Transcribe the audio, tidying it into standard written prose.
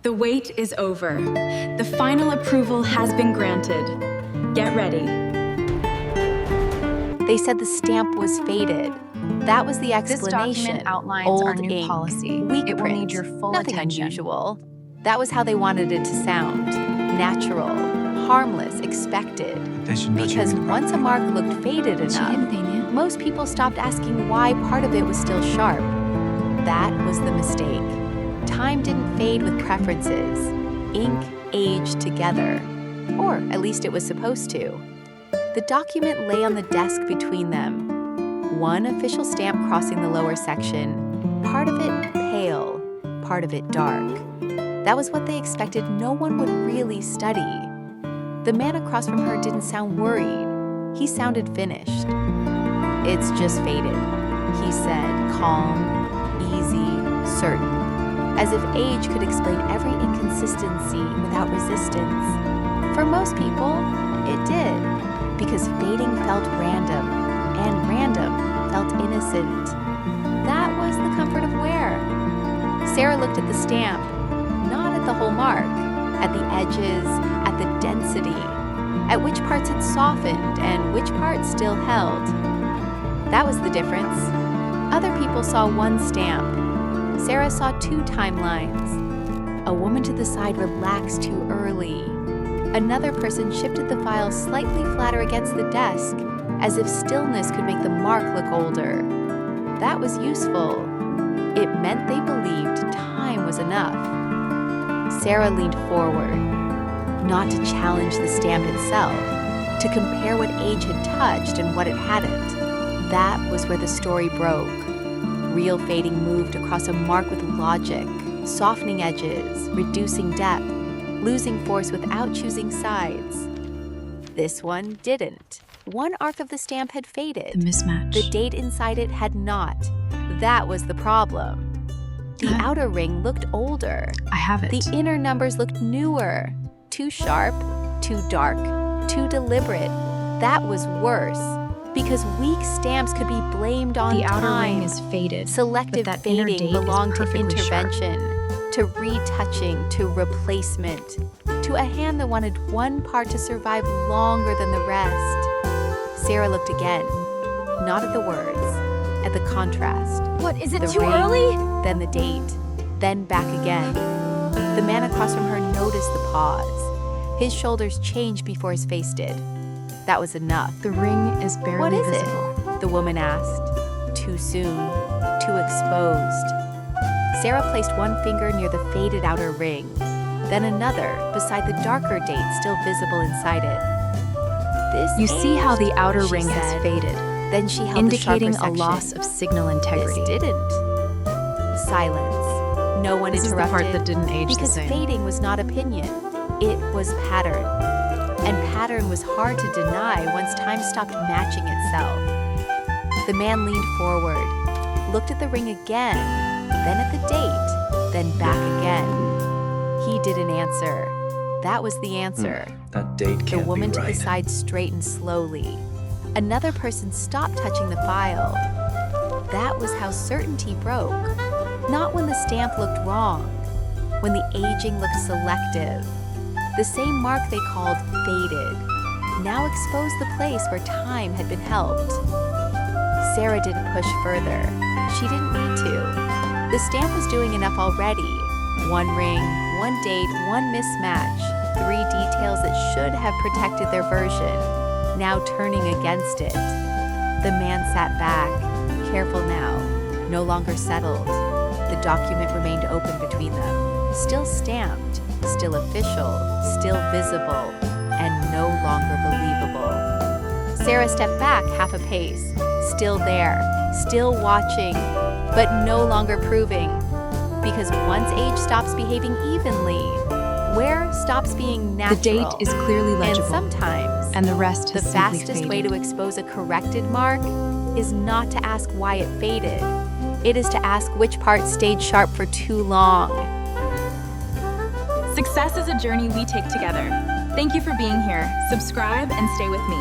The wait is over. The final approval has been granted. Get ready. They said the stamp was faded. That was the explanation. This document outlines Old our new ink, policy. weak It will print, need your full nothing attention. unusual. That was how they wanted it to sound. Natural, harmless, expected. Because once a mark looked faded enough, most people stopped asking why part of it was still sharp. That was the mistake. Time didn't fade with preferences. Ink aged together. Or at least it was supposed to. The document lay on the desk between them. One official stamp crossing the lower section, part of it pale, part of it dark. That was what they expected no one would really study. The man across from her didn't sound worried. He sounded finished. "It's just faded," he said, calm, easy, certain, as if age could explain every inconsistency without resistance. For most people, it did, because fading felt random, and random felt innocent. That was the comfort of wear. Sarah looked at the stamp, not at the whole mark, at the edges, at the density, at which parts had softened and which parts still held. That was the difference. Other people saw one stamp. Sarah saw two timelines. A woman to the side relaxed too early. Another person shifted the file slightly flatter against the desk, as if stillness could make the mark look older. That was useful. It meant they believed time was enough. Sarah leaned forward, not to challenge the stamp itself, to compare what age had touched and what it hadn't. That was where the story broke. Real fading moved across a mark with logic, softening edges, reducing depth, losing force without choosing sides. This one didn't. One arc of the stamp had faded. The mismatch. The date inside it had not. That was the problem. The outer ring looked older. I have it. The inner numbers looked newer. Too sharp, too dark, too deliberate. That was worse, because weak stamps could be blamed on The outer time. ring is faded. Selective but that inner fading date is belonged to perfectly sharp. intervention, to retouching, to replacement, to a hand that wanted one part to survive longer than the rest. Sarah looked again, not at the words, at the contrast. What, is it The too ring, early? Then the date, then back again. The man across from her noticed the pause. His shoulders changed before his face did. That was enough. The ring is barely "What is visible. it?" the woman asked. Too soon, too exposed. Sarah placed one finger near the faded outer ring, then another beside the darker date still visible inside it. This You see how the aged, outer she ring has said. faded, Then she held indicating the a sharper loss section. of signal integrity. This didn't. Silence. No one This is the interrupted. part that didn't age the because same. fading was not opinion. It was pattern. And pattern was hard to deny once time stopped matching itself. The man leaned forward, looked at the ring again, then at the date, then back again. He didn't answer. That was the answer. That date The can't woman be to right. the side straightened slowly. Another person stopped touching the file. That was how certainty broke. Not when the stamp looked wrong, when the aging looked selective. The same mark they called faded now exposed the place where time had been helped. Sarah didn't push further. She didn't need to. The stamp was doing enough already. One ring, one date, one mismatch. 3 details that should have protected their version, now turning against it. The man sat back, careful now, no longer settled. The document remained open between them, still stamped, still official, still visible, and no longer believable. Sarah stepped back half a pace, still there, still watching, but no longer proving. Because once age stops behaving evenly, wear stops being natural. The date is clearly legible, And sometimes, and the rest the has simply fastest way faded. to expose a corrected mark is not to ask why it faded. It is to ask which part stayed sharp for too long. Success is a journey we take together. Thank you for being here. Subscribe and stay with me.